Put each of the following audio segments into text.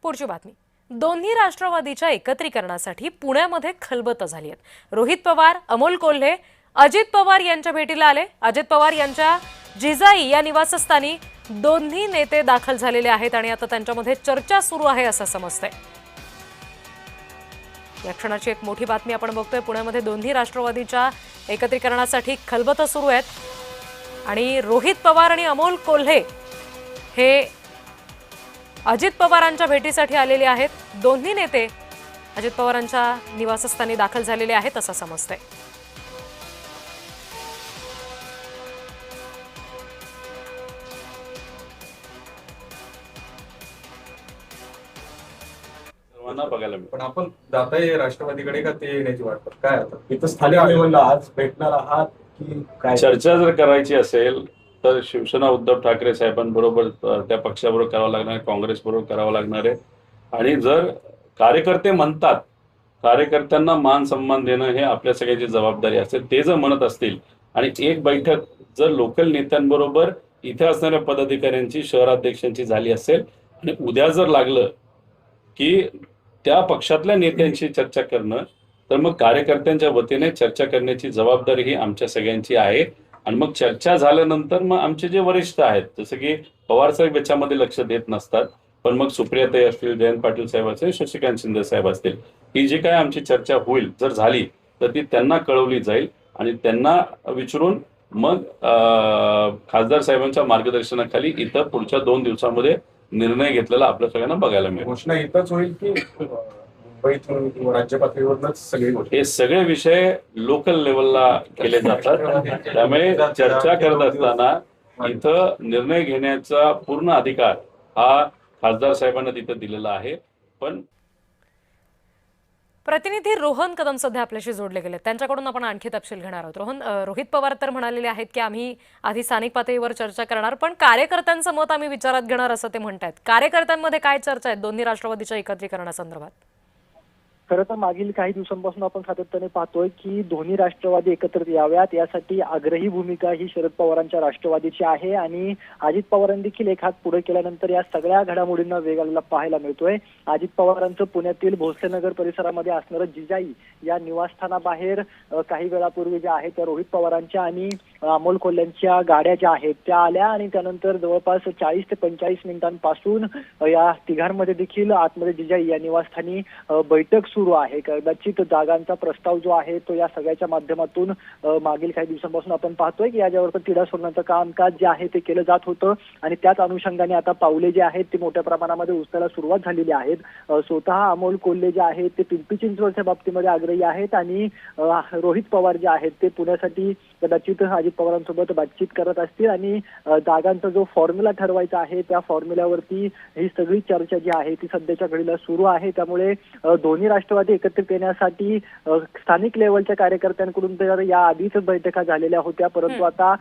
पुढची बातमी. दोन्ही राष्ट्रवादीच्या एकत्रीकरणासाठी पुण्यामध्ये खलबत झाली आहे. रोहित पवार, अमोल कोल्हे अजित पवार यांच्या भेटीला आले. अजित पवार यांच्या जिजाई या निवासस्थानी दोन्ही नेते दाखल झालेले आहेत आणि आता त्यांच्यामध्ये चर्चा सुरू आहे असं समजतंय. या क्षणाची एक मोठी बातमी आपण बघतोय. पुण्यामध्ये दोन्ही राष्ट्रवादीच्या एकत्रीकरणासाठी खलबत सुरू आहेत आणि रोहित पवार आणि अमोल कोल्हे हे अजित पवारांच्या भेटीसाठी आलेले आहेत. दोन्ही नेते अजित पवारांच्या निवासस्थानी दाखल झालेले आहेत असं समजतंय. बघायला पण आपण जाताय राष्ट्रवादीकडे का ते येण्याची वाट काय आता इथं स्थानिक लेवलला आज भेटणार आहात की काय? चर्चा जर करायची असेल तर शिवसेना उद्धव ठाकरे साहेबांबरोबर त्या पक्षाबरोबर करावं लागणार आहे, काँग्रेस बरोबर करावं लागणार आहे. आणि जर कार्यकर्ते म्हणतात, कार्यकर्त्यांना मान सन्मान देणं हे आपल्या सगळ्याची जबाबदारी असेल. ते जर म्हणत असतील आणि एक बैठक जर लोकल नेत्यांबरोबर इथे असणाऱ्या पदाधिकाऱ्यांची, शहराध्यक्षांची झाली असेल आणि उद्या जर लागलं की त्या पक्षातल्या नेत्यांशी चर्चा करणं, तर मग कार्यकर्त्यांच्या वतीने चर्चा करण्याची जबाबदारी ही आमच्या सगळ्यांची आहे. आणि मग चर्चा झाल्यानंतर मग आमचे जे वरिष्ठ आहेत, जसं की पवार साहेब याच्यामध्ये लक्ष देत नसतात, पण मग सुप्रियाताई असतील, जयंत पाटील साहेब असतील, शशिकांत शिंदे साहेब असतील, ही जी काय आमची चर्चा होईल जर झाली तर ती त्यांना कळवली जाईल आणि त्यांना विचारून मग खासदार साहेबांच्या मार्गदर्शनाखाली इथं पुढच्या 2 दिवसामध्ये निर्णय घेतलेला आपल्या सगळ्यांना बघायला मिळेल. घोषणा इथंच होईल की मुंबईतून किंवा राज्य पातळीवरच सगळे हे सगळे विषय लोकल लेवलला केले जातात. त्यामुळे चर्चा करत असताना इथं निर्णय घेण्याचा पूर्ण अधिकार हा खासदार साहेबांना तिथं दिलेला आहे. पण प्रतिनिधी रोहन कदम सध्या आपल्याशी जोडले गेले. त्यांच्याकडून आपण आणखी तपशील घेणार आहोत. रोहित पवार तर म्हणालेले आहेत की आम्ही आधी स्थानिक पातळीवर चर्चा करणार, पण कार्यकर्त्यांचं मत आम्ही विचारात घेणार असं ते म्हणतात. कार्यकर्त्यांमध्ये काय चर्चा आहे दोन्ही राष्ट्रवादीच्या एकत्रीकरणासंदर्भात? खरं तर मागील काही दिवसांपासून आपण सातत्याने पाहतोय की दोन्ही राष्ट्रवादी एकत्रित याव्यात यासाठी आग्रही भूमिका ही शरद पवारांच्या राष्ट्रवादीची आहे आणि अजित पवारांनी देखील एक हात पुढे केल्यानंतर या सगळ्या घडामोडींना वेग आलेला पाहायला मिळतोय. अजित पवारांचं पुण्यातील भोसलेनगर परिसरामध्ये असणारं जिजाई या निवासस्थानाबाहेर काही वेळापूर्वी ज्या आहेत त्या रोहित पवारांच्या आणि अमोल कोल्ह्यांच्या गाड्या ज्या आहेत त्या आल्या आणि त्यानंतर जवळपास 40 ते 45 मिनिटांपासून या तिघांमध्ये देखील आतमध्ये जिजाई या निवासस्थानी बैठक सुरू आहे. कदाचित जागांचा प्रस्ताव जो आहे तो या सगळ्याच्या माध्यमातून मागील काही दिवसांपासून आपण पाहतोय की याच्यावर तिढा सोडण्याचं कामकाज जे आहे ते केलं जात होतं आणि त्याच अनुषंगाने आता पावले जे आहेत ते मोठ्या प्रमाणामध्ये उचलायला सुरुवात झालेली आहेत. स्वतः अमोल कोल्हे जे आहेत ते पिंपरी चिंचवडच्या बाबतीमध्ये आग्रही आहेत आणि रोहित पवार जे आहेत ते पुण्यासाठी कदाचित अजित पवारांसोबत बातचीत करत असतील आणि जागांचा जो फॉर्म्युला ठरवायचा आहे त्या फॉर्म्युल्यावरती ही सगळी चर्चा जी आहे ती सध्याच्या घडीला सुरू आहे. त्यामुळे दोन्ही राष्ट्रवादी एकत्रित येण्यासाठी स्थानिक लेवलच्या कार्यकर्त्यांकडून तर या आधीच बैठका झालेल्या होत्या, परंतु आता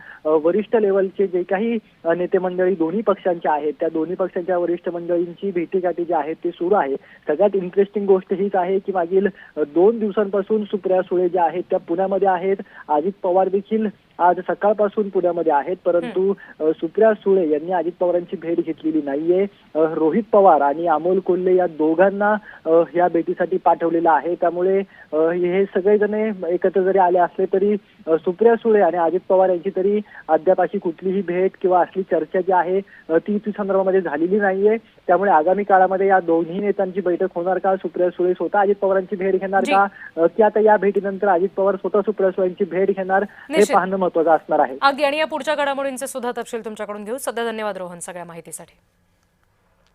वरिष्ठ लेवलचे जे काही नेते मंडळी दोन्ही पक्षांच्या आहेत त्या दोन्ही पक्षांच्या वरिष्ठ मंडळींची भेटीगाठी जी आहे ती सुरू आहे. सगळ्यात इंटरेस्टिंग गोष्ट हीच आहे की मागील 2 दिवसांपासून सुप्रिया सुळे ज्या आहेत त्या पुण्यामध्ये आहेत. अजित पवार देखील आज सकाळपासून पुण्यामध्ये आहेत, परंतु सुप्रिया सुळे यांनी अजित पवारांची भेट घेतलेली नाहीये. रोहित पवार आणि अमोल कोल्हे या दोघांना या भेटीसाठी पाठवलेलं आहे. त्यामुळे हे सगळेजण एकत्र जरी आले असले तरी सुप्रिया सुळे आणि अजित पवार यांची तरी अद्याप अशी कुठलीही भेट किंवा असली चर्चा जी आहे ती संदर्भामध्ये झालेली नाहीये. त्यामुळे आगामी काळामध्ये या दोन्ही नेत्यांची बैठक होणार का? सुप्रिया सुळे स्वतः अजित पवारांची भेट घेणार का की आता या भेटीनंतर अजित पवार स्वतः सुप्रिया सुळेंची भेट घेणार हे पाहणं महत्त्वाचं असणार आहे. अगदी. आणि या पुढच्या घडामोडींचे सुद्धा तपशील तुमच्याकडून घेऊ. सध्या धन्यवाद रोहन सगळ्या माहितीसाठी.